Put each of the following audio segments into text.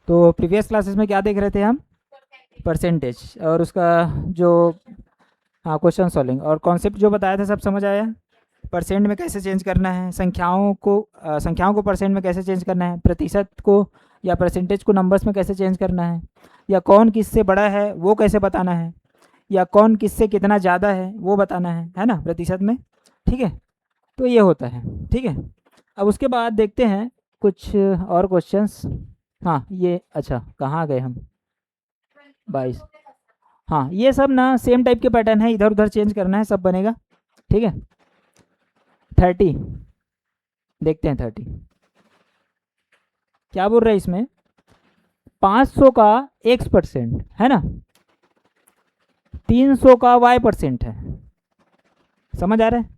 तो previous classes में क्या देख रहे थे हम? परसेंटेज और उसका जो, हाँ, क्वेश्चन सॉल्विंग और कॉन्सेप्ट जो बताया था सब समझ आया? परसेंट में कैसे चेंज करना है, संख्याओं को परसेंट में कैसे चेंज करना है, प्रतिशत को या परसेंटेज को नंबर्स में कैसे चेंज करना है, या कौन किससे बड़ा है वो कैसे बताना है, या कौन किससे कितना ज़्यादा है वो बताना है ना, प्रतिशत में। ठीक है, तो ये होता है। ठीक है, अब उसके बाद देखते हैं कुछ और क्वेश्चंस। हाँ ये, अच्छा कहाँ गए हम? 22। हाँ ये सब ना सेम टाइप के पैटर्न है, इधर उधर चेंज करना है, सब बनेगा। ठीक है, 30 देखते हैं। 30 क्या बोल रहे हैं इसमें? 500 का x% है ना, 300 का y% है। समझ आ रहा है?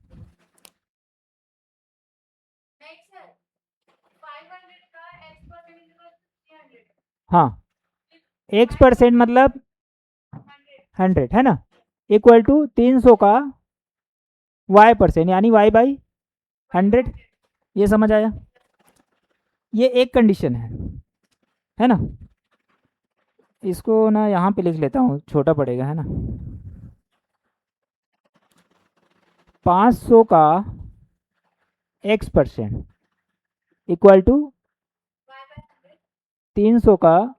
हाँ, x% मतलब 100 है ना, इक्वल टू 300 का y% यानी y/100। ये समझ आया? ये एक कंडीशन है ना। इसको ना यहाँ पे लिख लेता हूँ, छोटा पड़ेगा है ना। 500 का x% इक्वल टू 300 का,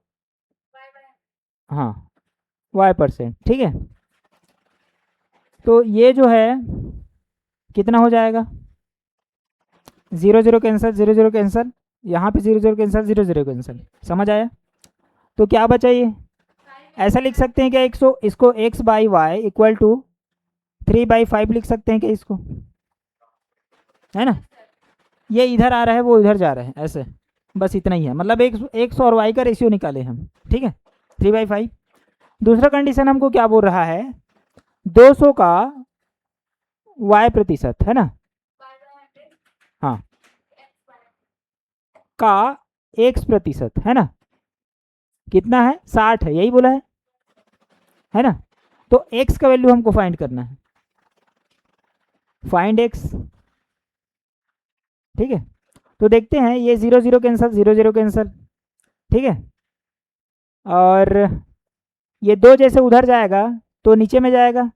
हाँ, y%। ठीक है, तो ये जो है कितना हो जाएगा? 0 0 कैंसिल, 0 0 कैंसिल, यहाँ पे 0 0 कैंसिल, 0 0 कैंसिल। समझ आया? तो क्या बचा ये? ऐसा लिख सकते हैं क्या, इसको x/y इक्वल टू 3/5 लिख सकते हैं क्या इसको? है ना, ये इधर आ रहा है वो इधर जा रहा है, ऐसे बस इतना ही है। मतलब x और y का रेशियो निकाले हम। ठीक है, 3/5। दूसरा कंडीशन हमको क्या बोल रहा है? 200 का y% है ना, हाँ, का x% है ना, कितना है? 60 है, यही बोला है ना। तो x का वैल्यू हमको फाइंड करना है, फाइंड x। ठीक है, तो देखते हैं, ये 0 0 कैंसिल, 0 0 कैंसिल। ठीक है, और ये 2 जैसे उधर जाएगा तो नीचे में जाएगा,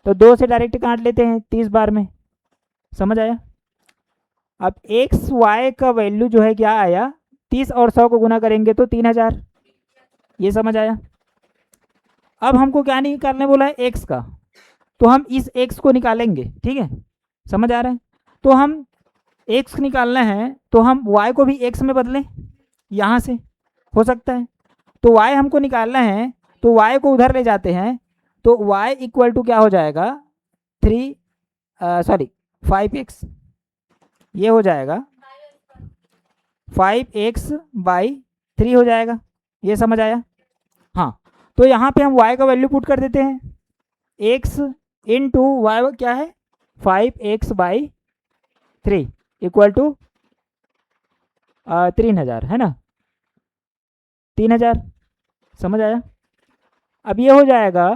तो 2 से डायरेक्ट काट लेते हैं 30 बार में। समझ आया? अब एक्स वाई का वैल्यू जो है क्या आया? 30 और 100 को गुना करेंगे तो 3000। ये समझ आया? अब हमको क्या निकालने बोला है? एक्स का, तो हम इस एक्स को निकालेंगे। ठीक है, समझ आ रहा है? तो हम एक्स निकालना है तो हम वाई को भी एक्स में बदलें, यहाँ से हो सकता है। तो y हमको निकालना है तो y को उधर ले जाते हैं, तो y इक्वल टू क्या हो जाएगा? 5x, ये हो जाएगा 5x/3 हो जाएगा। ये समझ आया? हाँ, तो यहाँ पे हम y का वैल्यू पुट कर देते हैं, x इंटू वाई क्या है? 5x/3 इक्वल टू 3000 है ना, 3000। समझ आया? अब ये हो जाएगा,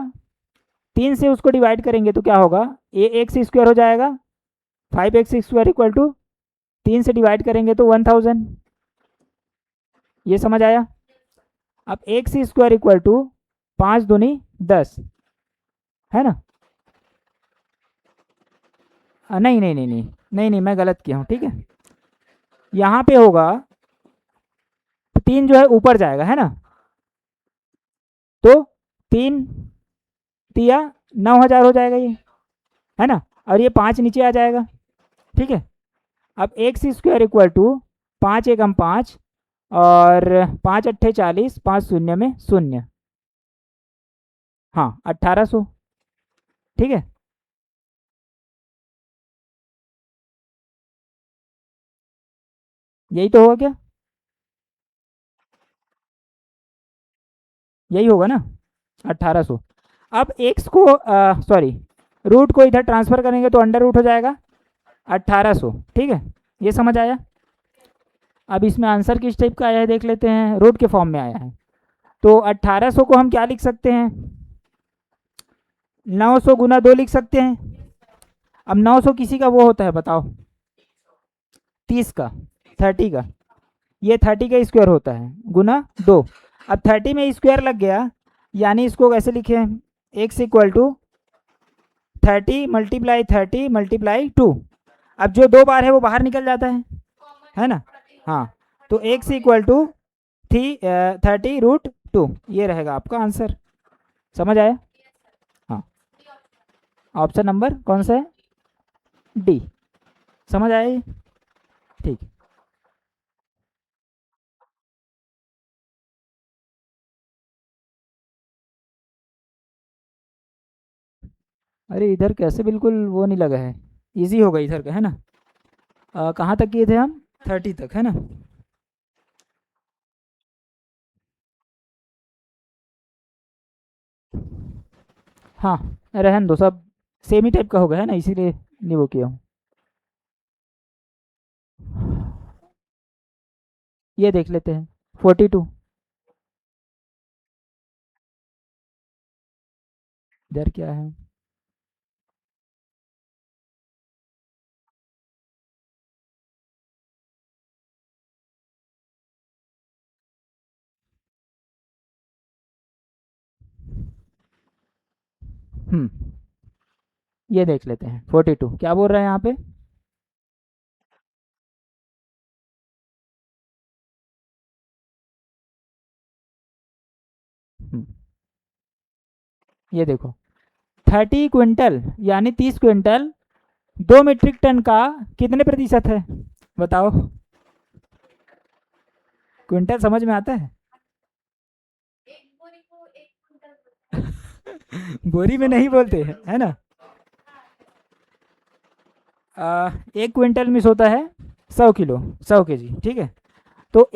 3 से उसको डिवाइड करेंगे तो क्या होगा? ए एक्स स्क्वायर हो जाएगा, 5x² इक्वल टू 3 से डिवाइड करेंगे तो 1000। ये समझ आया? अब x² इक्वल टू 5 दूनी 10 है ना। नहीं नहीं नहीं नहीं नहीं नहीं, मैं गलत किया हूँ। ठीक है, यहाँ पे होगा 3 जो है ऊपर जाएगा है ना, तो 3 तिया 9000 हो जाएगा ये, है ना, और ये 5 नीचे आ जाएगा। ठीक है, अब x² इक्वल टू 5 एकम 5 और 5 अट्ठे 40, 5 शून्य में शून्य, हाँ 1800। ठीक है, यही तो होगा क्या? यही होगा ना, 1800। अब एक्स को सॉरी, रूट को इधर ट्रांसफर करेंगे तो अंडर रूट हो जाएगा 1800। ठीक है, ये समझ आया? अब इसमें आंसर किस टाइप का आया है देख लेते हैं, रूट के फॉर्म में आया है। तो 1800 को हम क्या लिख सकते हैं? 900 गुना 2 लिख सकते हैं। अब 900 किसी का वो होता है बताओ? 30 का, 30 का, ये 30 का स्क्वायर होता है गुना 2। अब 30 में स्क्वायर लग गया, यानी इसको कैसे लिखें, x equal to 30 multiply 30 multiply 2। अब जो 2 बार है वो बाहर निकल जाता है ना। हाँ, तो x इक्वल टू 30√2, ये रहेगा आपका आंसर। समझ आया? हाँ, ऑप्शन नंबर कौन सा है, डी। समझ आया ये? ठीक। अरे इधर कैसे बिल्कुल वो नहीं लगा है, इजी होगा इधर का, है ना। कहाँ तक किए थे हम, 30 तक, है ना। हाँ, रहन दो, सब सेम ही टाइप का होगा, है ना, इसीलिए नहीं वो किया हूँ। ये देख लेते हैं 42। इधर क्या है, ये देख लेते हैं 42 क्या बोल रहे हैं यहाँ पे। हम्म, ये देखो 30 क्विंटल यानी 30 क्विंटल 2 मीट्रिक टन का कितने प्रतिशत है, बताओ। क्विंटल समझ में आता है? बोरी में नहीं बोलते हैं, है ना। 1 क्विंटल मिस होता है 100 किलो, 100 kg, ठीक है। तो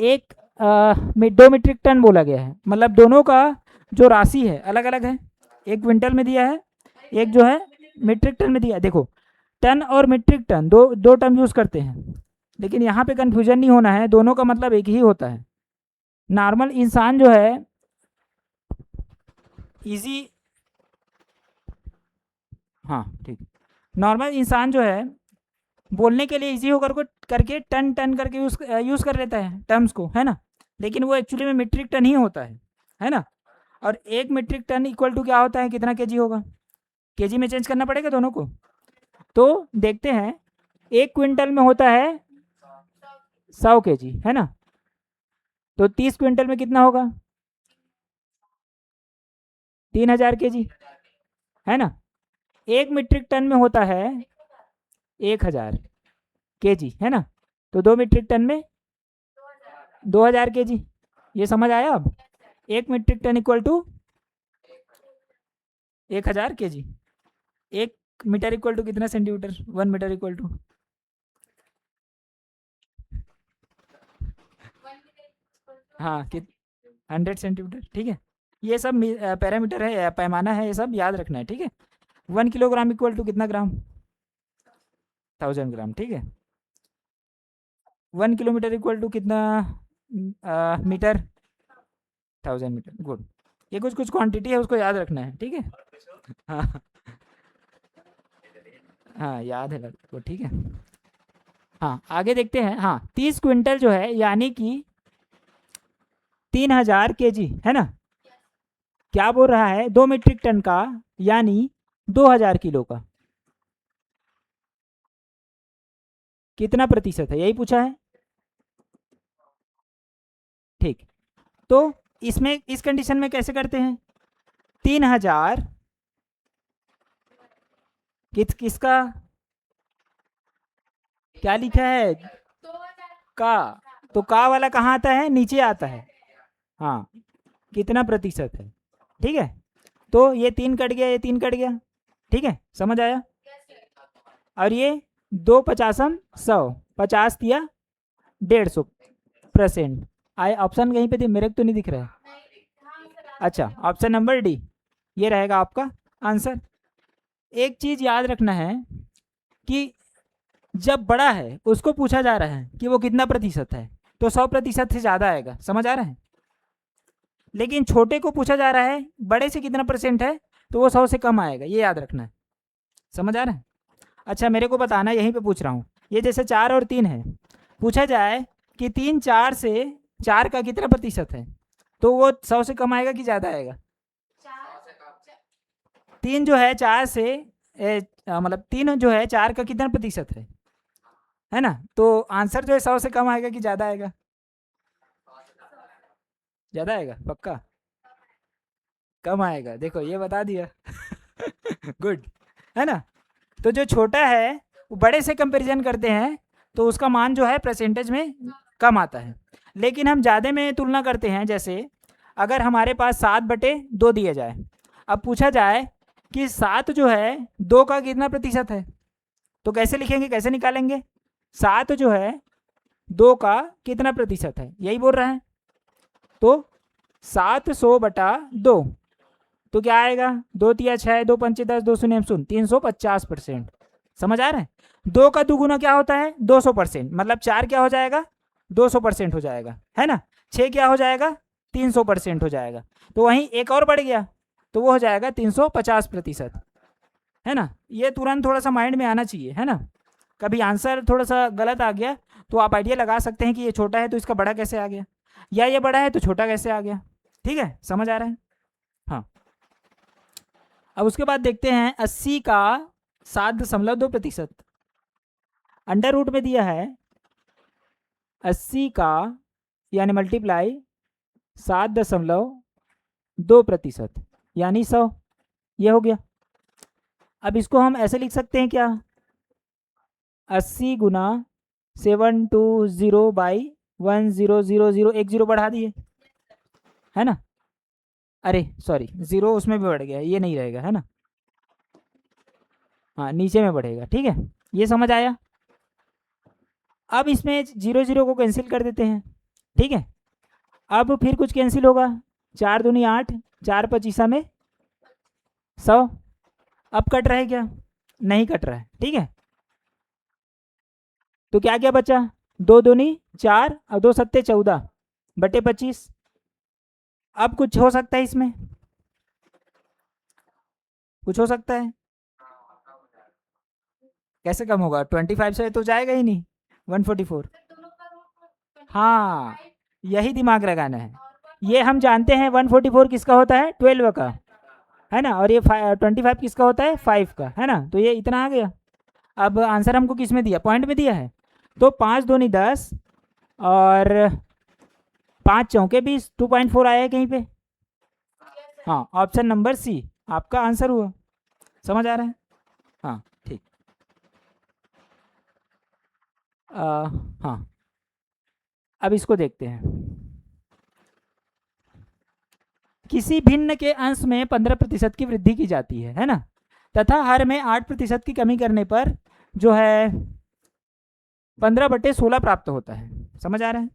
2 मीट्रिक टन बोला गया है, मतलब दोनों का जो राशि है अलग अलग है। 1 क्विंटल में दिया है, एक जो है मीट्रिक टन में दिया है। देखो, टन और मीट्रिक टन दो दो टर्म यूज़ करते हैं, लेकिन यहाँ पे कन्फ्यूजन नहीं होना है, दोनों का मतलब एक ही होता है। नॉर्मल इंसान जो है इजी, हाँ ठीक, नॉर्मल इंसान जो है बोलने के लिए इजी होकर को करके टन टन करके यूज़ कर लेता है टर्म्स को, है ना। लेकिन वो एक्चुअली में मीट्रिक टन ही होता है ना। और 1 मीट्रिक टन इक्वल टू क्या होता है, कितना केजी होगा, केजी में चेंज करना पड़ेगा दोनों को। तो देखते हैं, 1 क्विंटल में होता है 100 kg, है ना। तो 30 क्विंटल में कितना होगा, 3000 kg, है ना। 1 मीट्रिक टन में होता है 1000 kg, है ना। तो 2 मीट्रिक टन में 2000 kg। ये समझ आया अब, 1 metric ton equal to 1000 kg। 1 metre equal to कितना सेंटीमीटर, 1 मीटर इक्वल टू, हाँ कि 100 सेंटीमीटर, ठीक है। ये सब पैरामीटर है, पैमाना है, ये सब याद रखना है, ठीक है। 1 किलोग्राम इक्वल टू कितना ग्राम, 1000 ग्राम, ठीक है। 1 किलोमीटर इक्वल टू कितना मीटर, 1000 मीटर, गुड। ये कुछ कुछ क्वांटिटी है, उसको याद रखना है, ठीक है। हाँ हाँ, याद है लड़के को, ठीक है। हाँ, आगे देखते हैं। हाँ, 30 क्विंटल जो है यानी कि 3000 kg, है ना। क्या बोल रहा है, 2 मीट्रिक टन का यानी 2000 किलो का कितना प्रतिशत है, यही पूछा है, ठीक। तो इसमें इस कंडीशन में कैसे करते हैं, 3000 किसका क्या लिखा है, का, तो का वाला कहाँ आता है, नीचे आता है। हाँ, कितना प्रतिशत है, ठीक है। तो ये 3 कट गया, ये 3 कट गया, ठीक है, समझ आया। और ये 2 50 100, 50 दिया 150%। आए ऑप्शन कहीं पे थी, मेरे को तो नहीं दिख रहा है। अच्छा, ऑप्शन नंबर डी, ये रहेगा आपका आंसर। एक चीज़ याद रखना है कि जब बड़ा है उसको पूछा जा रहा है कि वो कितना प्रतिशत है, तो 100% से ज़्यादा आएगा, समझ आ रहा है। लेकिन छोटे को पूछा जा रहा है बड़े से कितना परसेंट है, तो वो 100 से कम आएगा, ये याद रखना है, समझ आ रहा है। अच्छा, मेरे को बताना, यहीं पे पूछ रहा हूँ, ये जैसे 4 और 3 है, पूछा जाए कि 3 4 से 4 का कितना प्रतिशत है, तो वो 100 से कम आएगा कि ज़्यादा आएगा? 3 जो है 4 से मतलब 3 जो है 4 का कितना प्रतिशत है ना? तो आंसर जो है 100 से कम आएगा कि ज़्यादा आएगा? ज़्यादा आएगा पक्का? कम आएगा, देखो ये बता दिया। गुड, है ना? तो जो छोटा है वो बड़े से कंपैरिजन करते हैं तो उसका मान जो है परसेंटेज में कम आता है। लेकिन हम ज़्यादा में तुलना करते हैं, जैसे अगर हमारे पास 7/2 दिया जाए, अब पूछा जाए कि 7 जो है 2 का कितना प्रतिशत है, तो कैसे लिखेंगे, कैसे निकालेंगे? 7 जो है 2 का कितना प्रतिशत है, यही बोल रहा है। तो 700/2 तो क्या आएगा? 2 तिया 6, 2 पंचे 10, 2 शून्य 0, 350%। समझ आ रहा है? 2 का दुगुना क्या होता है? 200%। मतलब 4 क्या हो जाएगा? 200% हो जाएगा, है ना? 6 क्या हो जाएगा? 300% हो जाएगा। तो वहीं एक और बढ़ गया तो वो हो जाएगा 350%, है ना? ये तुरंत थोड़ा सा माइंड में आना चाहिए, है ना? कभी आंसर थोड़ा सा गलत आ गया तो आप आइडिया लगा सकते हैं कि ये छोटा है तो इसका बड़ा कैसे आ गया, या ये बड़ा है तो छोटा कैसे आ गया। ठीक है, समझ आ रहा है? हाँ। अब उसके बाद देखते हैं 80 का 7.2%। अंडर रूट में दिया है 80 का यानी मल्टीप्लाई 7.2% यानी 100, ये हो गया। अब इसको हम ऐसे लिख सकते हैं क्या? 80 गुना 720/1000, एक जीरो बढ़ा दिए, है ना? अरे सॉरी, ज़ीरो उसमें भी बढ़ गया, ये नहीं रहेगा, है ना? हाँ, नीचे में बढ़ेगा। ठीक है, ये समझ आया? अब इसमें 0 0 को कैंसिल कर देते हैं। ठीक है, अब फिर कुछ कैंसिल होगा। 4 दूनी 8, 4 पचीसा में 100। अब कट रहा है क्या? नहीं कट रहा है। ठीक है, तो क्या क्या बचा? 2 दूनी 4 और 2 सत्ते 14/25। अब कुछ हो सकता है इसमें? कुछ हो सकता है? कैसे कम होगा? 25 से तो जाएगा ही नहीं 144। हाँ, यही दिमाग लगाना है। ये हम जानते हैं 144 किसका होता है? 12 का, है ना? और ये 25 किसका होता है? 5 का, है ना? तो ये इतना आ गया। अब आंसर हमको किस में दिया? पॉइंट में दिया है। तो 5 दूनी 10 और 5 चौके 20, 2.4 आया है कहीं पे? हाँ, ऑप्शन नंबर सी आपका आंसर हुआ। समझ आ रहा है? हाँ ठीक। हाँ, अब इसको देखते हैं। किसी भिन्न के अंश में 15% की वृद्धि की जाती है ना? तथा हर में 8% की कमी करने पर जो है 15/16 प्राप्त होता है। समझ आ रहा है?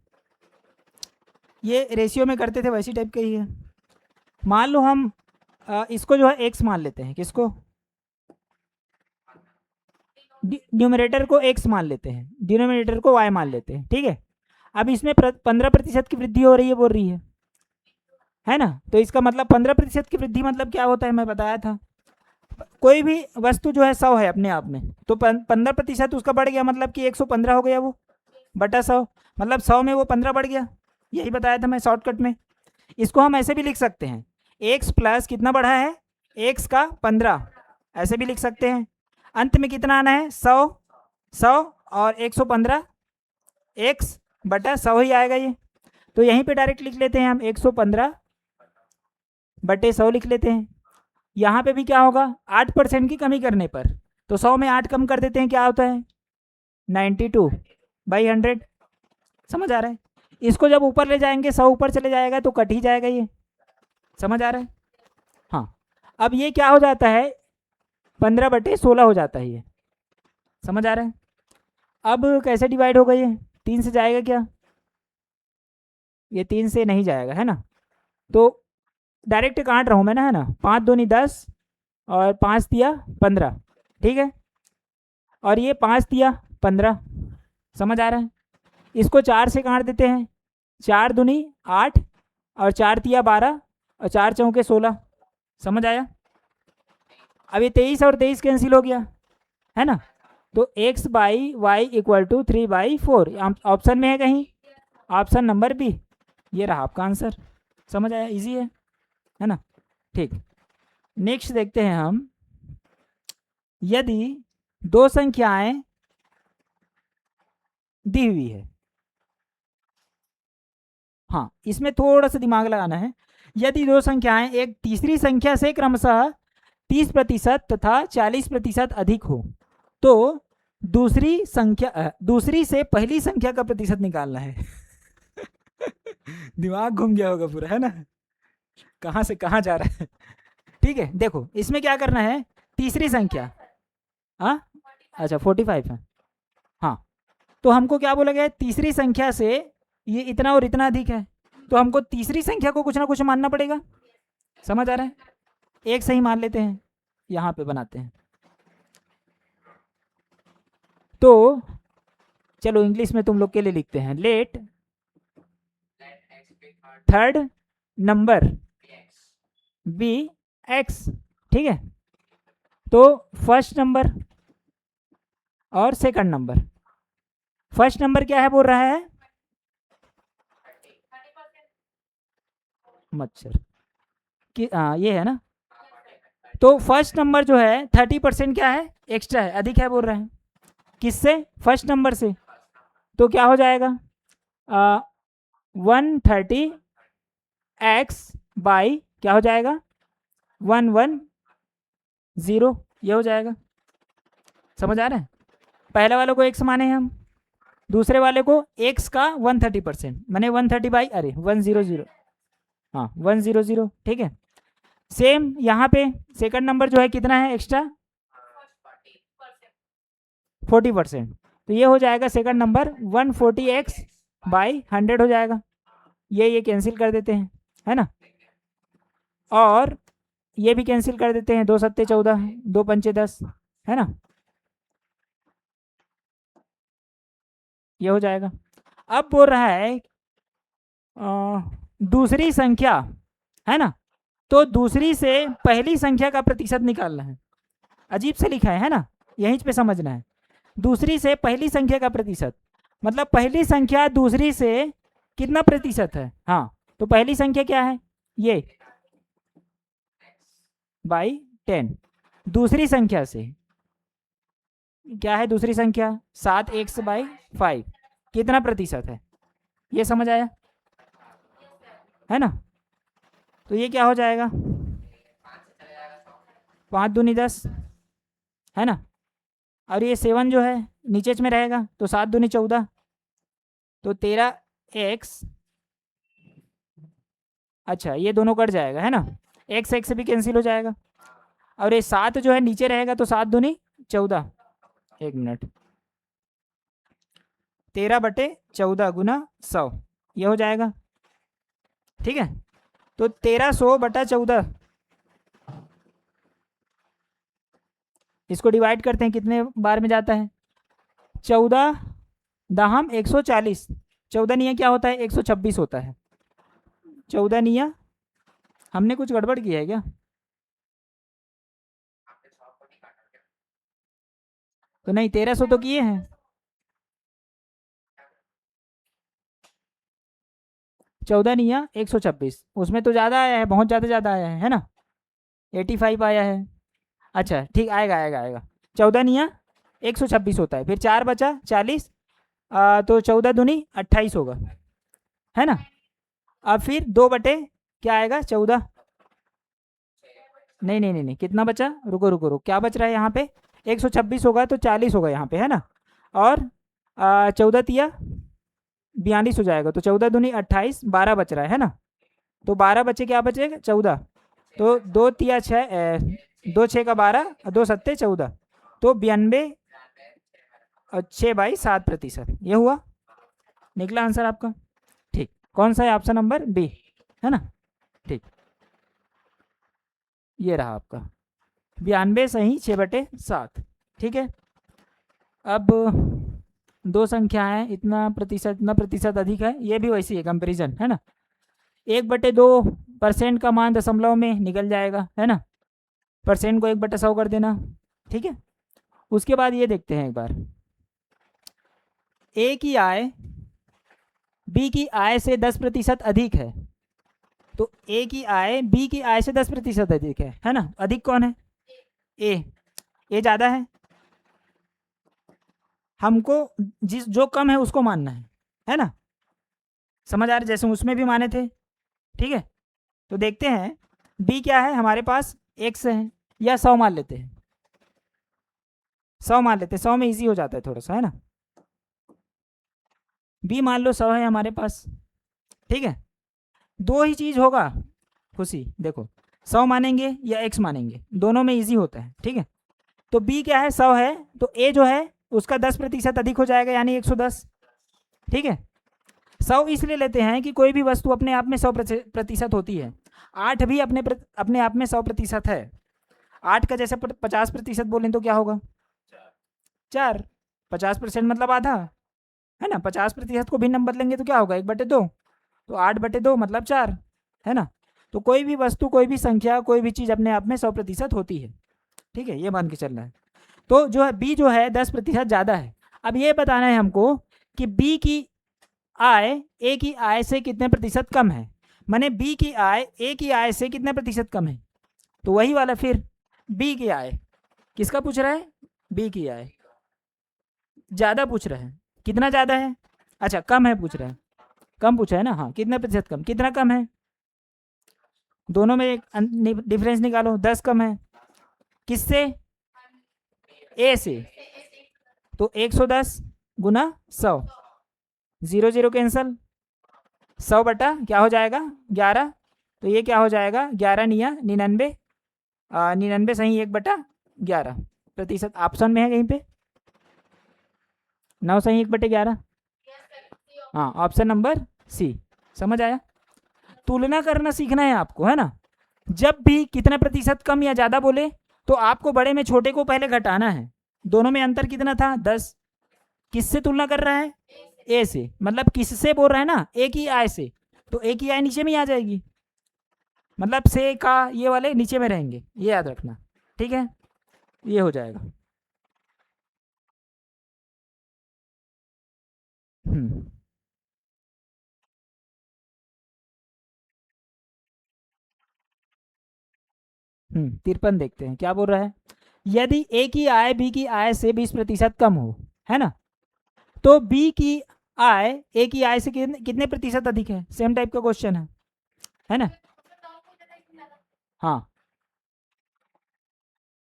ये रेशियो में करते थे वैसी टाइप का ही है। मान लो हम इसको जो है x मान लेते हैं। किसको? न्यूमरेटर को x मान लेते हैं, डिनोमिनेटर को y मान लेते हैं। ठीक है, अब इसमें 15% की वृद्धि हो रही है, बोल रही है ना? तो इसका मतलब 15% की वृद्धि मतलब क्या होता है, मैं बताया था। कोई भी वस्तु जो है 100 है अपने आप में, तो 15% उसका बढ़ गया, मतलब कि 115 हो गया वो बटा 100, मतलब 100 में वो 15 बढ़ गया। यही बताया था मैं शॉर्टकट में। इसको हम ऐसे भी लिख सकते हैं, x प्लस कितना बढ़ा है? x का 15, ऐसे भी लिख सकते हैं। अंत में कितना आना है? 100 और 115, x बटा 100 ही आएगा ये। तो यहीं पे डायरेक्ट लिख लेते हैं हम, 115/100 लिख लेते हैं। यहाँ पे भी क्या होगा? 8% की कमी करने पर, तो 100 में 8 कम कर देते हैं, क्या होता है? 92/100। समझ आ रहा है? इसको जब ऊपर ले जाएंगे 100 ऊपर चले जाएगा तो कट ही जाएगा ये। समझ आ रहा है? हाँ, अब ये क्या हो जाता है? 15/16 हो जाता है ये। समझ आ रहा है? अब कैसे डिवाइड होगा ये? 3 से जाएगा क्या? ये 3 से नहीं जाएगा, है ना? तो डायरेक्ट काट रहा हूँ मैं ना, है ना? 5 दूनी 10 और 5 दिया 15। ठीक है, और ये 5 दिया 15। समझ आ रहा है? इसको 4 से काट देते हैं, 4 दूनी 8 और 4 दिया 12 और 4 चौके 16। समझ आया? अब ये 23 और 23 कैंसिल हो गया, है ना? तो x/y = 3/4 ऑप्शन में है कहीं? ऑप्शन नंबर बी, ये रहा आपका आंसर। समझ आया, इजी है ना। ठीक, नेक्स्ट देखते हैं हम, यदि दो संख्याएं दी हुई है, हाँ इसमें थोड़ा सा दिमाग लगाना है। यदि दो संख्याएं एक तीसरी संख्या से क्रमशः 30% तथा 40% अधिक हो, तो दूसरी से पहली संख्या का प्रतिशत निकालना है। दिमाग घूम गया होगा पूरा, है ना, कहाँ से कहाँ जा रहा है। ठीक है, देखो इसमें क्या करना है, तीसरी संख्या, हाँ अच्छा 45 है, हाँ तो हमको क्या बोला गया है, तीसरी संख्या से ये इतना और इतना अधिक है, तो हमको तीसरी संख्या को कुछ ना कुछ मानना पड़ेगा। समझ आ रहा है, एक सही मान लेते हैं, यहाँ पे बनाते हैं। तो चलो इंग्लिश में तुम लोग के लिए लिखते हैं, let third number be X. ठीक है, तो फर्स्ट नंबर और सेकंड नंबर, फर्स्ट नंबर क्या है बोल रहा है, मच्छर कि ये है ना, तो फर्स्ट नंबर जो है 30% क्या है, एक्स्ट्रा है, अधिक है बोल रहे हैं, किससे, फर्स्ट नंबर से। तो क्या हो जाएगा, 130 एक्स बाई क्या हो जाएगा, 110, ये हो जाएगा। समझ आ रहा है, पहले वाले को एक्स माने हम, दूसरे वाले को एक्स का 130%, मैंने 130 बाई अरे 100, हाँ 100, ठीक है। सेम यहाँ पे सेकंड नंबर जो है कितना है एक्स्ट्रा, 40%, तो ये हो जाएगा सेकंड नंबर 140x बाई 100 हो जाएगा, ये कैंसिल कर देते हैं, है ना, और ये भी कैंसिल कर देते हैं, 2 सत्ते 14, 2 पंचे 10, है ना, ये हो जाएगा। अब बोल रहा है दूसरी संख्या, है ना, तो दूसरी से पहली संख्या का प्रतिशत निकालना है। अजीब से लिखा है ना, यहीं पे समझना है, दूसरी से पहली संख्या का प्रतिशत, मतलब पहली संख्या दूसरी से कितना प्रतिशत है, हाँ तो पहली संख्या क्या है, ये बाई 10, दूसरी संख्या से क्या है, दूसरी संख्या 7x बाई 5 कितना प्रतिशत है, ये समझ आया, है ना। तो ये क्या हो जाएगा, 5 दूनी 10, है ना, और ये 7 जो है नीचे में रहेगा, तो 7 दूनी 14, तो 13x, अच्छा ये दोनों कट जाएगा, है ना, x x भी कैंसिल हो जाएगा, और ये 7 जो है नीचे रहेगा, तो 7 दूनी 14, 1 मिनट, 13/14 गुना 100, ये हो जाएगा, ठीक है। तो 1300/14, इसको डिवाइड करते हैं, कितने बार में जाता है, 14 दाहम 140, 14 निया क्या होता है, 126 होता है, 14 निया, हमने कुछ गड़बड़ किया है क्या, तो नहीं 1300 तो किए हैं, 14 निया 126, उसमें तो ज़्यादा आया है, बहुत ज़्यादा आया है ना, 85 आया है, अच्छा ठीक, आएगा आएगा आएगा, 14 निया 126 होता है, फिर 4 बचा 40, तो 14 दूनी 28 होगा, है ना। अब फिर 2 बटे क्या आएगा 14, नहीं नहीं नहीं नहीं, कितना बचा, रुको रुको रुको, क्या बच रहा है यहाँ पे, 126 होगा तो 40 होगा यहाँ पे, है ना, और 14 तिया 42 हो जाएगा, तो 14 दूनी 28, 12 बच रहा है ना, तो 12 बचे, क्या बचेगा 14, तो 2 तिया 6, 2 6 का 12, 2 सत्ते 14, तो 92 और 6/7%, ये हुआ, निकला आंसर आपका। ठीक, कौन सा है, ऑप्शन नंबर बी, है ना। ठीक, ये रहा आपका 92 सही 6/7, ठीक है। अब दो संख्याएं इतना प्रतिशत अधिक है, ये भी वैसी है कंपैरिजन, है ना, 1/2% का मान दशमलव में निकल जाएगा, है ना, परसेंट को 1/100 कर देना, ठीक है। उसके बाद ये देखते हैं एक बार, ए की आय बी की आय से 10% अधिक है, तो ए की आय बी की आय से 10% अधिक है ना? अधिक कौन है? ए। ए ज़्यादा हमको जिस जो कम है उसको मानना है ना? समझ आ रहा है? जैसे उसमें भी माने थे, ठीक है। तो देखते हैं बी क्या है हमारे पास, एक्स है, या 100 मान लेते हैं, 100 मान लेते हैं, 100 में इजी हो जाता है थोड़ा सा, है ना? बी मान लो 100 है हमारे पास, ठीक है। दो ही चीज़ होगा खुशी, देखो 100 मानेंगे या एक्स मानेंगे, दोनों में इजी होता है, ठीक है। तो बी क्या है, 100 है, तो ए जो है उसका 10% अधिक हो जाएगा, यानी 110, ठीक है। 100 इसलिए लेते हैं कि कोई भी वस्तु अपने आप में 100% होती है। 8 भी अपने आप में 100% है। 8 का जैसे 50% बोलें तो क्या होगा? 4। 50% मतलब आधा, है ना? 50% को भिन्न नंबर लेंगे तो क्या होगा? 1/2। तो 8/2 मतलब 4, है ना? तो कोई भी वस्तु, कोई भी संख्या, कोई भी चीज़ अपने आप में 100% होती है, ठीक है, ये मान के चलना है। तो जो है बी जो है 10% ज़्यादा है। अब ये बताना है हमको कि बी की आय ए की आय से कितने प्रतिशत कम है, माने बी की आय ए की आय से कितने प्रतिशत कम है। तो वही वाला फिर बी की आय, किसका पूछ रहा है? बी की आय ज़्यादा पूछ रहा है। कितना ज़्यादा है? अच्छा कम है पूछ रहा है, कम पूछा है ना? हाँ, कितना प्रतिशत कम, कितना कम है? दोनों में एक डिफरेंस निकालो, 10 कम है। किससे? ए से। तो 110 गुना 100, 0 0 कैंसल, 100 क्या हो जाएगा? 11। तो ये क्या हो जाएगा? 11 निया 99, 99 सही 1/11 प्रतिशत। ऑप्शन में है कहीं पे 9 सही 1/11। हाँ, ऑप्शन नंबर सी। समझ आया? तुलना करना सीखना है आपको, है ना? जब भी कितना प्रतिशत कम या ज़्यादा बोले तो आपको बड़े में छोटे को पहले घटाना है। दोनों में अंतर कितना था? 10। किससे तुलना कर रहा है? ए से, मतलब किससे बोल रहा है ना? ए की आय से। तो ए की आय नीचे में आ जाएगी, मतलब से का ये वाले नीचे में रहेंगे, ये याद रखना, ठीक है। ये हो जाएगा। हम्म 53 देखते हैं क्या बोल रहा है। यदि ए की आय बी की आय से 20% कम हो, है ना, तो बी की आय ए की आय से कितने प्रतिशत अधिक है? सेम टाइप का क्वेश्चन है ना? हाँ,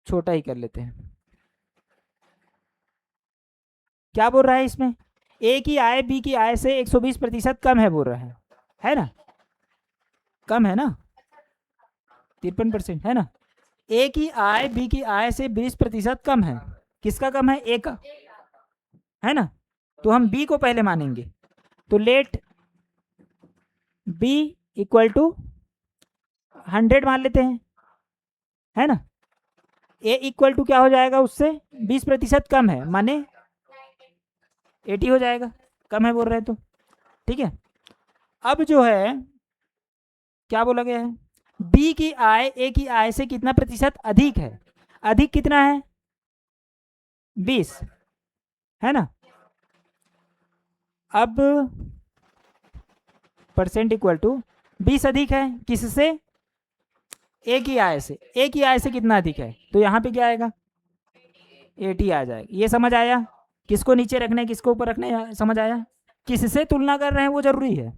छोटा ही कर लेते हैं। क्या बोल रहा है इसमें? ए की आय बी की आय से 120% कम है बोल रहा है ना? कम है ना? 53% है ना? ए की आय बी की आय से 20% कम है। किसका कम है? ए का, है ना? तो हम बी को पहले मानेंगे, तो लेट बी इक्वल टू 100 मान लेते हैं, है ना? ए इक्वल टू क्या हो जाएगा? उससे 20% कम है, माने 80 हो जाएगा। कम है बोल रहे हैं तो, ठीक है। अब जो है क्या बोला गया है? बी की आय ए की आय से कितना प्रतिशत अधिक है? अधिक कितना है? 20, है ना? अब परसेंट इक्वल टू 20 अधिक है किससे? ए की आय से। ए की आय से कितना अधिक है? तो यहाँ पे क्या आएगा? 80 आ जाएगा। ये समझ आया? किसको नीचे रखना है, किसको ऊपर रखना है, समझ आया? किससे तुलना कर रहे हैं वो जरूरी है।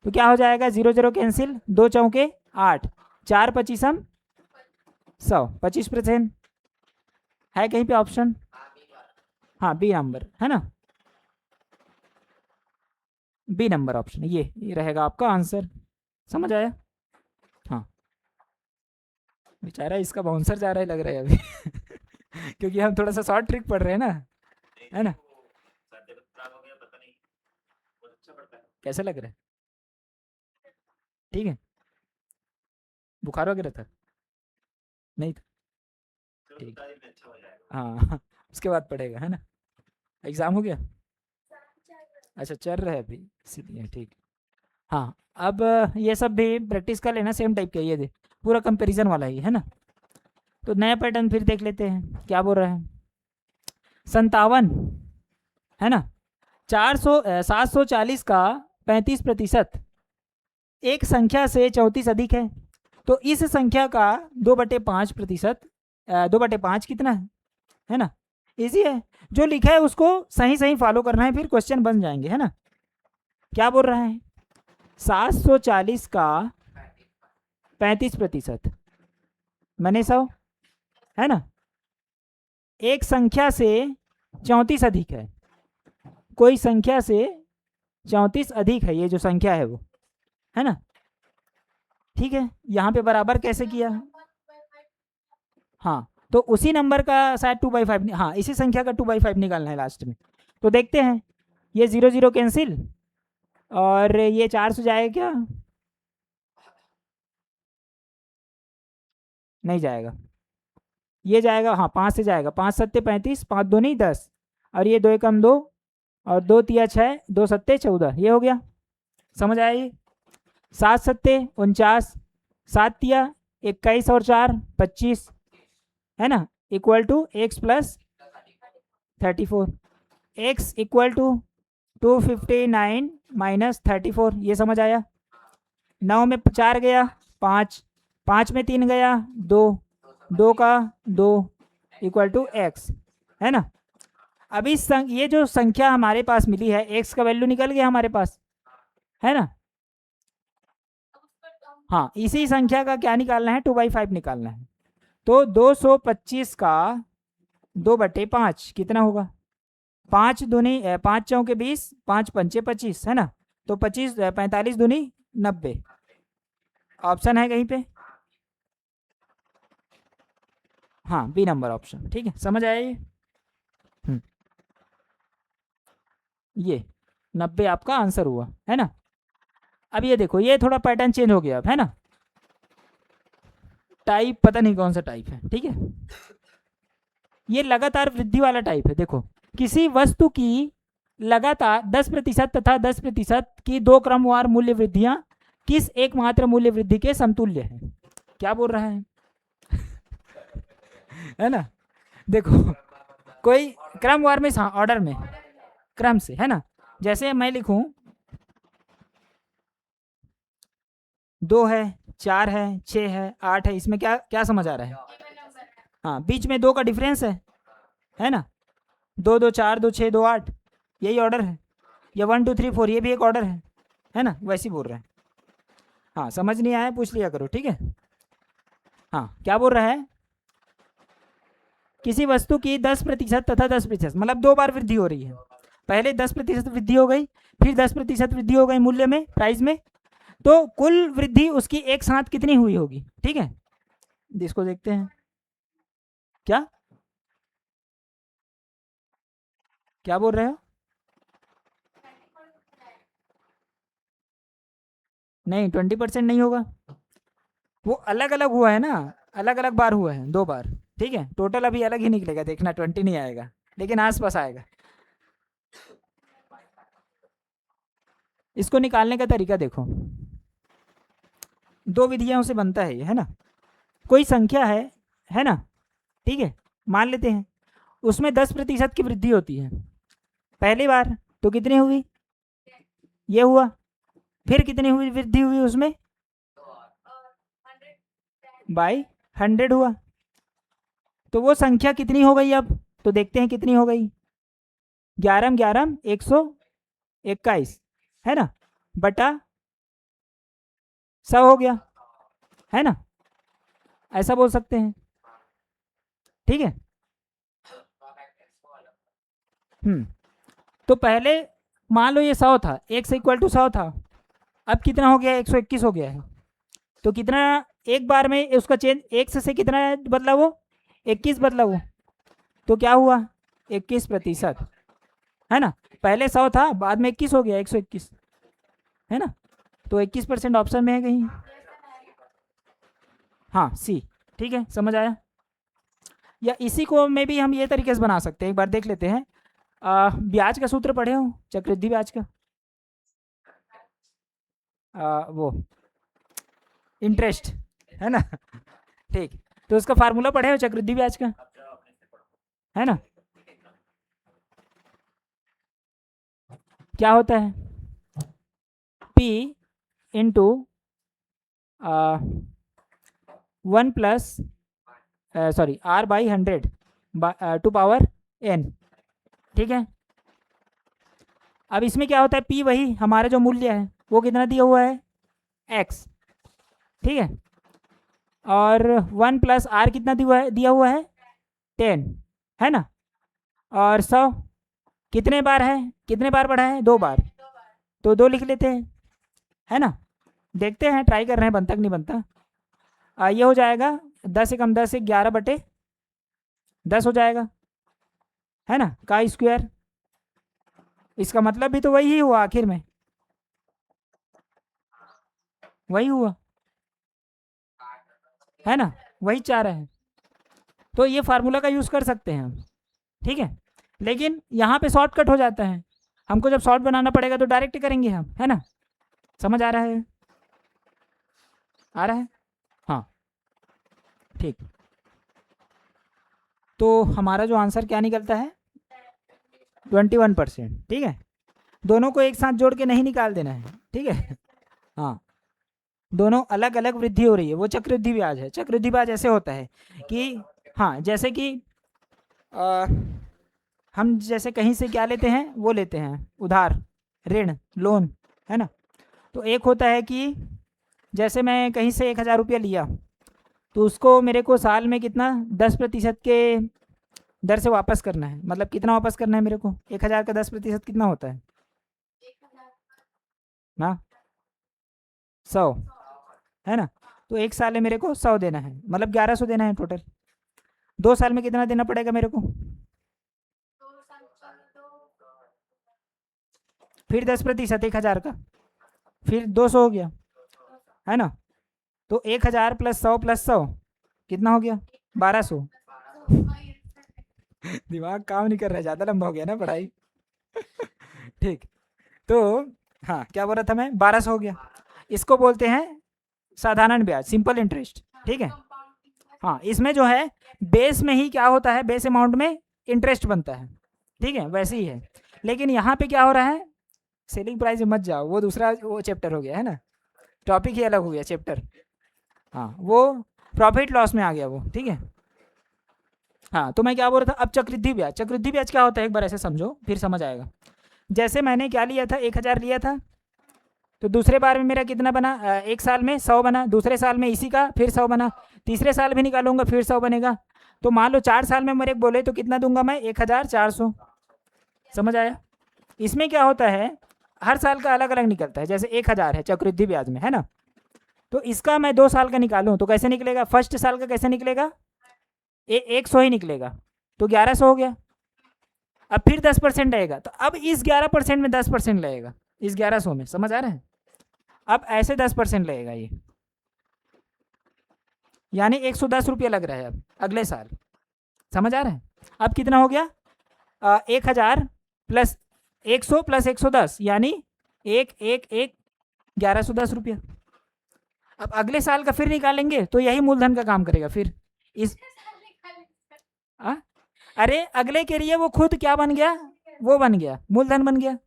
तो क्या हो जाएगा? 0 0 कैंसिल, 2 चौके 8, 4 25 100, 25% है कहीं पे ऑप्शन? हाँ, बी नंबर, है ना? बी नंबर ऑप्शन, ये रहेगा आपका आंसर। समझ आया? हाँ, बेचारा इसका बाउंसर जा रहा है लग रहा है अभी क्योंकि हम थोड़ा सा शॉर्ट ट्रिक पढ़ रहे हैं ना, है ना? कैसा लग रहा है? ठीक है। बुखार वगैरह था? नहीं था? ठीक। हाँ उसके बाद पढ़ेगा, है ना? एग्ज़ाम हो गया? अच्छा चल रहा है अभी, इसीलिए ठीक। हाँ, अब ये सब भी प्रैक्टिस कर लेना, सेम टाइप का ये दे, पूरा कंपैरिजन वाला ही है ना। तो नया पैटर्न फिर देख लेते हैं क्या बोल रहा है। 57, है ना? 740 का 35%। एक संख्या से 34 अधिक है, तो इस संख्या का 2/5%, 2/5 कितना है ना। इजी है, जो लिखा है उसको सही सही फॉलो करना है, फिर क्वेश्चन बन जाएंगे, है ना। क्या बोल रहा है, 740 का 35%, मैंने 100, है ना। एक संख्या से 34 अधिक है, कोई संख्या से 34 अधिक है, ये जो संख्या है वो, है ना। ठीक है, यहाँ पे बराबर कैसे किया, हाँ, तो उसी नंबर का शायद 2/5, हाँ इसी संख्या का 2/5 निकालना है लास्ट में। तो देखते हैं, ये 0 0 कैंसिल, और ये 4 से जाएगा क्या, नहीं जाएगा, ये जाएगा, हाँ 5 से जाएगा, 5 सत्ते 35, 5 दूनी 10, और ये 2 एकम 2, और 2 तिया 6, 2 सत्ते 14, ये हो गया, समझ आया ये। 7 सत्ते 49, 7 तिया 21 और 4 25, है ना, equal to x plus 34, x equal to 259 minus 34, ये समझ आया। 9 में 4 गया 5, 5 में 3 गया 2, 2 का 2 इक्वल टू x, है ना। अभी ये जो संख्या हमारे पास मिली है, x का वैल्यू निकल गया हमारे पास, है ना। हाँ, इसी संख्या का क्या निकालना है, 2/5 निकालना है। तो 225 का 2/5 कितना होगा, 5 दूनी 5 चौके 20, 5 पंचे 25, है ना। तो 25 45 दूनी 90, ऑप्शन है कहीं पे, हाँ बी नंबर ऑप्शन, ठीक है, समझ आया ये। ये 90 आपका आंसर हुआ, है ना। अब ये देखो, ये थोड़ा पैटर्न चेंज हो गया अब, है ना। टाइप पता नहीं कौन सा टाइप है, ठीक है। ये लगातार वृद्धि वाला टाइप है। देखो, किसी वस्तु की लगातार 10% तथा 10% की दो क्रमवार मूल्य वृद्धियां किस एकमात्र मूल्य वृद्धि के समतुल्य है, क्या बोल रहा है है ना। देखो, कोई क्रमवार में, हाँ ऑर्डर में, क्रम से, है ना। जैसे मैं लिखूं 2 है, 4 है, 6 है, 8 है, इसमें क्या क्या समझ आ रहा है, हाँ बीच में 2 का डिफरेंस है ना। 2 2 4 2 6 2 8, यही ऑर्डर है। या 1 2 3 4, ये भी एक ऑर्डर है ना, वैसे ही बोल रहे हैं। हाँ, समझ नहीं आया पूछ लिया करो, ठीक है। हाँ, क्या बोल रहा है, किसी वस्तु की 10% तथा 10%, मतलब 2 बार वृद्धि हो रही है। पहले 10% वृद्धि हो गई, फिर 10% वृद्धि हो गई मूल्य में, प्राइस में, तो कुल वृद्धि उसकी एक साथ कितनी हुई होगी, ठीक है। इसको देखते हैं, क्या क्या बोल रहे हो, नहीं 20% नहीं होगा, वो अलग अलग हुआ है ना, अलग अलग बार हुआ है, 2 बार, ठीक है। टोटल अभी अलग ही निकलेगा, देखना 20 नहीं आएगा, लेकिन आसपास आएगा। इसको निकालने का तरीका देखो, 2 विधियों से बनता है ये, है ना। कोई संख्या है ना, ठीक है, मान लेते हैं उसमें 10% की वृद्धि होती है पहली बार, तो कितनी हुई, ये हुआ। फिर कितनी हुई वृद्धि हुई उसमें, बाई 100 हुआ। तो वो संख्या कितनी हो गई अब, तो देखते हैं कितनी हो गई, 11 11 121, है ना, बटा 100 हो गया, है ना, ऐसा बोल सकते हैं, ठीक है। तो पहले मान लो ये 100 था, 1 से इक्वल टू 100 था, अब कितना हो गया, 121 हो गया है। तो कितना, एक बार में उसका चेंज, 1 से कितना बदला वो, 21 बदला वो, तो क्या हुआ, 21%, है ना। पहले 100 था, बाद में 21 हो गया, 121, है ना। तो 21% ऑप्शन में है कहीं, हाँ सी, ठीक है, समझ आया। या इसी को में भी हम ये तरीके से बना सकते हैं, एक बार देख लेते हैं। ब्याज का सूत्र पढ़े हो, चक्रवृद्धि ब्याज का, वो इंटरेस्ट, है ना ठीक, तो उसका फार्मूला पढ़े हो चक्रवृद्धि ब्याज का, है ना, क्या होता है, P into 1 plus sorry R/100 to power n। ठीक है, अब इसमें क्या होता है, P वही हमारा जो मूल्य है वो कितना दिया हुआ है x। ठीक है, और 1 प्लस R कितना दिया हुआ है 10, है ना। और 100 कितने बार है, कितने बार बढ़ा है 2 बार, तो 2 लिख लेते हैं, है ना। देखते हैं, ट्राई कर रहे हैं बनता कि नहीं बनता। ये हो जाएगा 10 से कम 10 से 11/10 हो जाएगा, है ना, का स्क्वायर। इसका मतलब भी तो वही ही हुआ, आखिर में वही हुआ, है ना, वही 4 है। तो ये फार्मूला का यूज़ कर सकते हैं हम, ठीक है। लेकिन यहाँ पे शॉर्टकट हो जाता है, हमको जब शॉर्ट बनाना पड़ेगा तो डायरेक्ट करेंगे हम, है ना। समझ आ रहा है, आ रहा है, हाँ ठीक। तो हमारा जो आंसर क्या निकलता है 21%। ठीक है, दोनों को एक साथ जोड़ के नहीं निकाल देना है, ठीक है। हाँ, दोनों अलग अलग वृद्धि हो रही है, वो चक्रवृद्धि ब्याज है। चक्रवृद्धि ब्याज ऐसे होता है कि हाँ, जैसे कि हम जैसे कहीं से क्या लेते हैं, वो लेते हैं उधार, ऋण, लोन, है ना। तो एक होता है कि जैसे मैं कहीं से 1000 रुपया लिया, तो उसको मेरे को साल में कितना 10% के दर से वापस करना है। मतलब कितना वापस करना है मेरे को, 1000 का 10% कितना होता है ना, 100, है ना। तो 1 साल में मेरे को 100 देना है, मतलब 1100 देना है टोटल। 2 साल में कितना देना पड़ेगा मेरे को, फिर 10% 1000 का, फिर 200 हो गया, है ना। तो 1000 प्लस 100 प्लस 100 कितना हो गया 1200। दिमाग काम नहीं कर रहा है, ज़्यादा लंबा हो गया ना पढ़ाई। ठीक, तो हाँ क्या बोल रहा था मैं, 1200 हो गया। इसको बोलते हैं साधारण ब्याज, सिंपल इंटरेस्ट। ठीक है, हाँ, इसमें जो है बेस में ही क्या होता है, बेस अमाउंट में इंटरेस्ट बनता है, ठीक है, वैसे ही है। लेकिन यहाँ पे क्या हो रहा है, सेलिंग प्राइस में मत जाओ, वो दूसरा वो चैप्टर हो गया, है ना, टॉपिक ही अलग हो गया चैप्टर। हाँ, वो प्रॉफिट लॉस में आ गया वो, ठीक है। हाँ, तो मैं क्या बोल रहा था, अब चक्रवृद्धि ब्याज, चक्रवृद्धि ब्याज क्या होता है एक बार ऐसे समझो, फिर समझ आएगा। जैसे मैंने क्या लिया था, 1000 लिया था, तो दूसरे बार में मेरा कितना बना, 1 साल में 100 बना, दूसरे साल में इसी का फिर 100 बना, तीसरे साल भी निकालूंगा फिर 100 बनेगा। तो मान लो 4 साल में मेरे बोले तो कितना दूंगा मैं, 1400। समझ आया। इसमें क्या होता है, हर साल का अलग अलग निकलता है। जैसे 1000 है चक्रवृद्धि ब्याज में, है ना, तो इसका मैं 2 साल का निकालूं तो कैसे निकलेगा, फर्स्ट साल का कैसे निकलेगा, 100 ही निकलेगा, तो 1100 हो गया। अब फिर 10% रहेगा, तो अब इस 11% में 10% लगेगा, इस 1100 में। समझ आ रहा है, अब ऐसे 10% लगेगा ये, यानी 110 रुपये लग रहा है अब अगले साल। समझ आ रहा है। अब कितना हो गया, 1000 प्लस 100 प्लस 110, यानी 1110 रुपया। अब अगले साल का फिर निकालेंगे तो यही मूलधन का काम करेगा फिर इस आ? अरे अगले के लिए वो खुद क्या बन गया, वो बन गया मूलधन, बन गया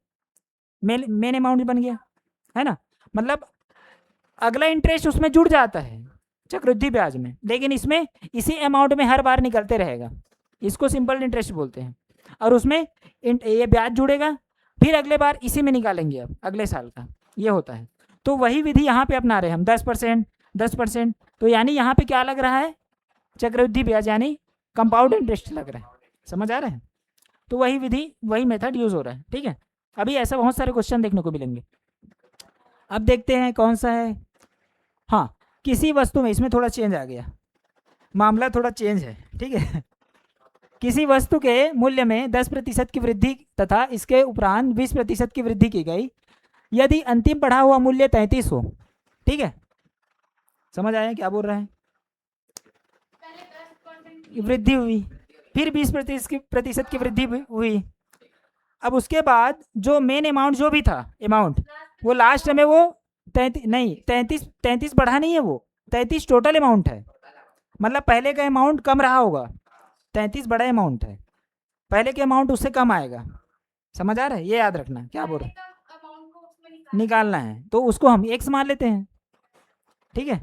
मेन अमाउंट बन गया, है ना। मतलब अगला इंटरेस्ट उसमें जुड़ जाता है चक्रवृद्धि ब्याज में, लेकिन इसमें इसी अमाउंट में हर बार निकलते रहेगा। इसको सिंपल इंटरेस्ट बोलते हैं। और उसमें ये ब्याज जुड़ेगा, फिर अगले बार इसी में निकालेंगे अब अगले साल का, ये होता है। तो वही विधि यहाँ पे अपना रहे हम, 10%, 10%। तो यानी यहाँ पे क्या लग रहा है, चक्रवृद्धि ब्याज यानी कंपाउंड इंटरेस्ट लग रहा है। समझ आ रहा है। तो वही विधि, वही मेथड यूज़ हो रहा है, ठीक है। अभी ऐसा बहुत सारे क्वेश्चन देखने को मिलेंगे। अब देखते हैं कौन सा है। हाँ, किसी वस्तु में, इसमें थोड़ा चेंज आ गया, मामला थोड़ा चेंज है, ठीक है। किसी वस्तु के मूल्य में 10% की वृद्धि तथा इसके उपरांत 20% की वृद्धि की गई, यदि अंतिम बढ़ा हुआ मूल्य 33 हो। ठीक है, समझ आया क्या बोल रहा है, वृद्धि हुई, फिर 20% की वृद्धि हुई। अब उसके बाद जो मेन अमाउंट जो भी था अमाउंट, वो लास्ट में वो 33 बढ़ा नहीं है, वो 33 टोटल अमाउंट है। मतलब पहले का अमाउंट कम रहा होगा, 33 बड़ा अमाउंट है, पहले के अमाउंट उससे कम आएगा। समझ आ रहा है, ये याद रखना क्या बोल रहे हैं। निकालना है, तो उसको हम x मान लेते हैं। ठीक है,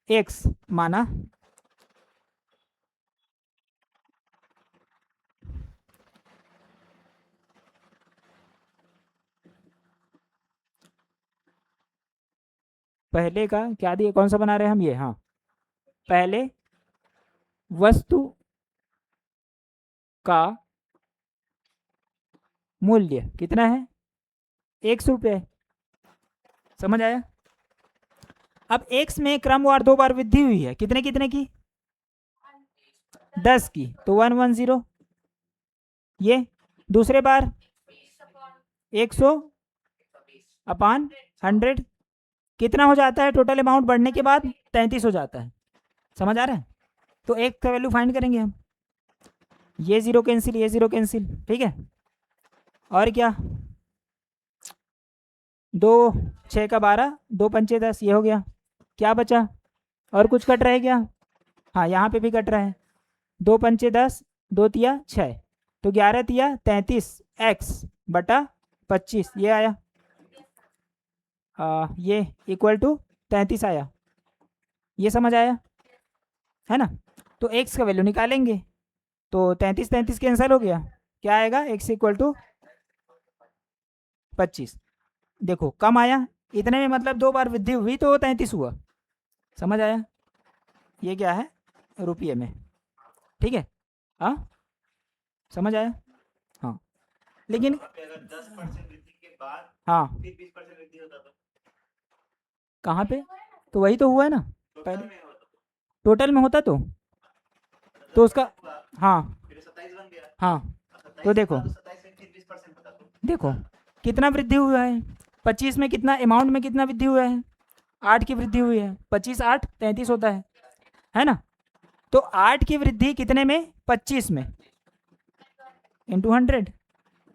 x माना, पहले का क्या दिए, कौन सा बना रहे हैं हम, ये, हाँ, पहले वस्तु का मूल्य कितना है, 100 रुपये। समझ आया। अब x में क्रमवार 2 बार वृद्धि हुई है, कितने कितने की, 10 की, तो 110। ये दूसरे बार 100/100 कितना हो जाता है टोटल अमाउंट बढ़ने के बाद, 33 हो जाता है। समझ आ रहा है। तो एक का वैल्यू फाइंड करेंगे हम, ये जीरो कैंसिल, ये जीरो कैंसिल, ठीक है। और क्या, 2 6 का 12, 2 पंचे 10, ये हो गया। क्या बचा, और कुछ कट रहा है क्या, हाँ यहाँ पे भी कट रहा है, 2 पंचे 10, 2 तिया 6, तो 11 तिया 33 x/25 ये आया। ये इक्वल टू 33 आया। ये समझ आया है ना। तो x का वैल्यू निकालेंगे, तो 33 33 कैंसिल हो गया, क्या आएगा, x इक्वल टू 25। देखो कम आया, इतने में मतलब 2 बार वृद्धि हुई तो 33 हुआ। समझ आया। ये क्या है, रुपये में। ठीक है, हाँ समझ आया। हाँ लेकिन अगर 10% वृद्धि के बाद हाँ फिर 20% वृद्धि होता तो कहाँ पे, तो वही तो हुआ है ना, टोटल पहले में होता टोटल में होता तो उसका, हाँ फिर 27 बन गया। हाँ, तो देखो 27 में फिर 20% बता दो। देखो कितना वृद्धि हुआ है, 25 में कितना अमाउंट में कितना वृद्धि हुआ है, 8 की वृद्धि हुई है, 25 8 33 होता है ना। तो 8 की वृद्धि कितने में, 25 में, इंटू 100,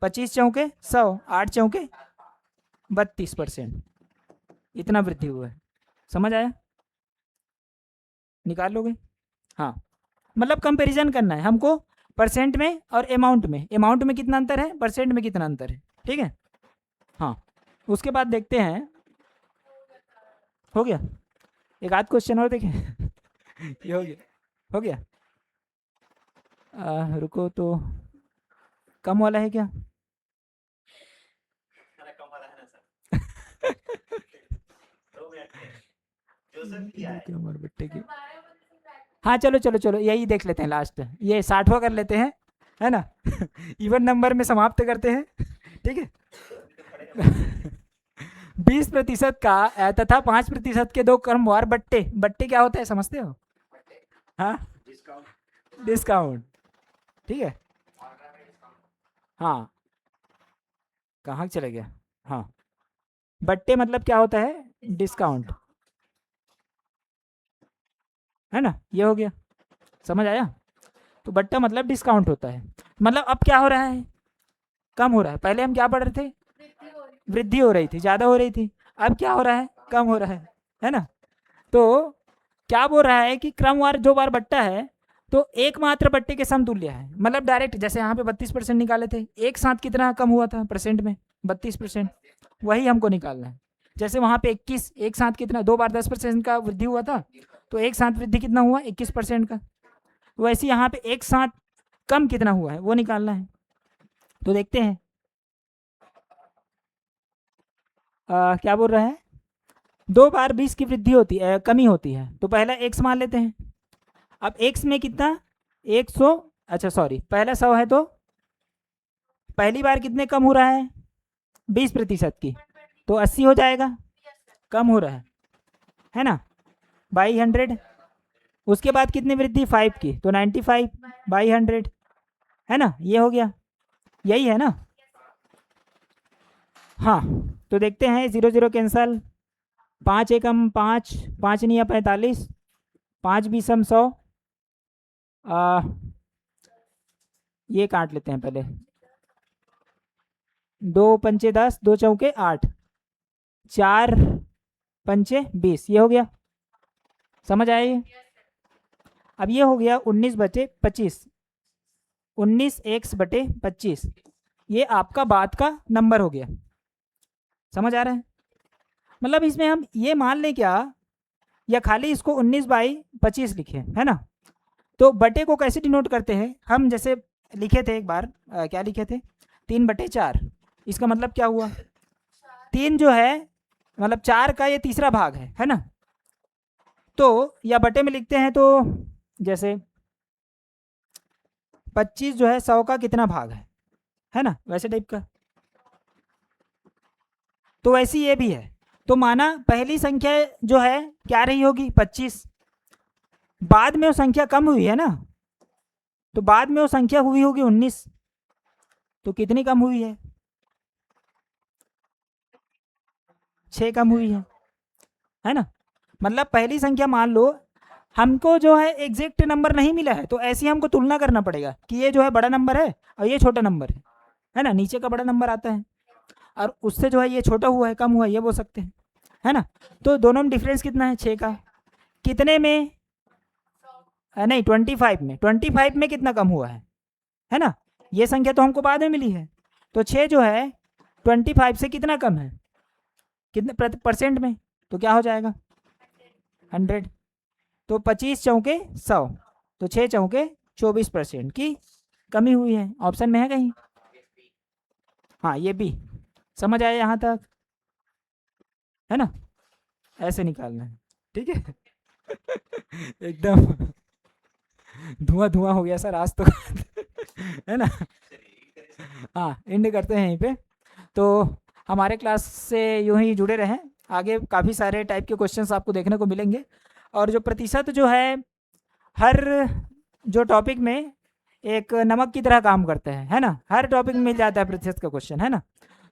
25 चौके 100, 8 चौके 32%, इतना वृद्धि हुआ है। समझ आया, निकाल लोगे। हाँ मतलब कंपैरिजन करना है हमको, परसेंट में और अमाउंट में, अमाउंट में कितना अंतर है, परसेंट में कितना अंतर है। ठीक है, हाँ उसके बाद देखते हैं, हो गया, एक आध क्वेश्चन और देखें। ये हो गया, हो गया। रुको तो, कम वाला है क्या, खाना कम वाला है ना सर। 2 मिनट के जोसेफ क्या है हमारे बट्टे की, हाँ चलो चलो चलो यही देख लेते हैं लास्ट, ये 60वां कर लेते हैं, है ना। इवन नंबर में समाप्त करते हैं। ठीक है। 20% का तथा 5% के 2 क्रमवार बट्टे, बट्टे क्या होता है समझते हो, हाँ डिस्काउंट डिस्काउंट। ठीक है, हाँ कहाँ चले गया, हाँ बट्टे मतलब क्या होता है, डिस्काउंट, है ना, ये हो गया। समझ आया। तो बट्टा मतलब डिस्काउंट होता है, मतलब अब क्या हो रहा है, कम हो रहा है। पहले हम क्या पढ़ रहे थे, वृद्धि हो रही थी, ज़्यादा हो रही थी, अब क्या हो रहा है, कम हो रहा है ना। तो क्या बोल रहा है कि क्रमवार 2 बार बट्टा है तो एकमात्र बट्टे के समतुल्य है, मतलब डायरेक्ट, जैसे यहाँ पे 32% निकाले थे, एक साथ कितना कम हुआ था परसेंट में, 32%, वही हमको निकालना है। जैसे वहाँ पे 21 एक साथ कितना, 2 बार 10% का वृद्धि हुआ था, तो एक साथ वृद्धि कितना हुआ, 21% का। वैसे यहाँ पे एक साथ कम कितना हुआ है वो निकालना है। तो देखते हैं, क्या बोल रहा है, 2 बार 20 की वृद्धि होती है, कमी होती है, तो पहला एक्स मान लेते हैं। अब एक्स में कितना, 100, अच्छा सॉरी पहला 100 है, तो पहली बार कितने कम हो रहा है, 20% की, तो 80 हो जाएगा, कम हो रहा है ना, बाई 100। उसके बाद कितनी वृद्धि, 5 की, तो 95 बाई 100, है ना, ये हो गया, यही है ना। हाँ तो देखते हैं, 0 0 कैंसल, 5 एकम 5, 5 नहीं 45, 5 बीसम 100, ये काट लेते हैं पहले, 2 पंचे 10, 2 चौके 8, 4 पंचे 20, ये हो गया। समझ आया ये। अब ये हो गया 19 बटे 25, 19 x बटे 25, ये आपका बाद का नंबर हो गया। समझ आ रहा है? मतलब इसमें हम ये मान लें क्या, या खाली इसको 19/25 लिखे, है ना? तो बटे को कैसे डिनोट करते हैं हम, जैसे लिखे थे एक बार, क्या लिखे थे, 3/4। इसका मतलब क्या हुआ, 3 जो है मतलब 4 का ये तीसरा भाग है ना? तो या बटे में लिखते हैं तो जैसे 25 जो है 100 का कितना भाग है ना, वैसे टाइप का। तो वैसी ये भी है। तो माना पहली संख्या जो है क्या रही होगी, 25। बाद में वो संख्या कम हुई है ना, तो बाद में वो संख्या हुई होगी 19। तो कितनी कम हुई है, 6 कम हुई है ना? मतलब पहली संख्या मान लो हमको जो है एग्जैक्ट नंबर नहीं मिला है, तो ऐसे हमको तुलना करना पड़ेगा कि ये जो है बड़ा नंबर है और ये छोटा नंबर है ना? नीचे का बड़ा नंबर आता है और उससे जो है ये छोटा हुआ है, कम हुआ है, ये बोल सकते हैं, है ना? तो दोनों में डिफरेंस कितना है, 6 का। कितने में, नहीं 25 में कितना कम हुआ है ना? ये संख्या तो हमको बाद में मिली है, तो 6 जो है 25 से कितना कम है, कितने परसेंट में, तो क्या हो जाएगा 100। तो 25 चौके 100, तो 6 चौके 24% की कमी हुई है। ऑप्शन में है कहीं? हाँ ये भी समझ आया यहाँ तक, है ना? ऐसे निकालना है, ठीक है। एकदम धुआं धुआं हो गया सर आज तो। है ना? हाँ एंड करते हैं यहीं पे। तो हमारे क्लास से यूं ही जुड़े रहें, आगे काफ़ी सारे टाइप के क्वेश्चंस आपको देखने को मिलेंगे। और जो प्रतिशत जो है हर जो टॉपिक में एक नमक की तरह काम करते हैं, है ना? हर टॉपिक में मिल जाता है प्रतिशत का क्वेश्चन, है ना?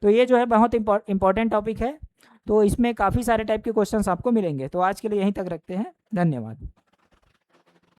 तो ये जो है बहुत इंपॉर्टेंट टॉपिक है, तो इसमें काफ़ी सारे टाइप के क्वेश्चंस आपको मिलेंगे। तो आज के लिए यहीं तक रखते हैं, धन्यवाद।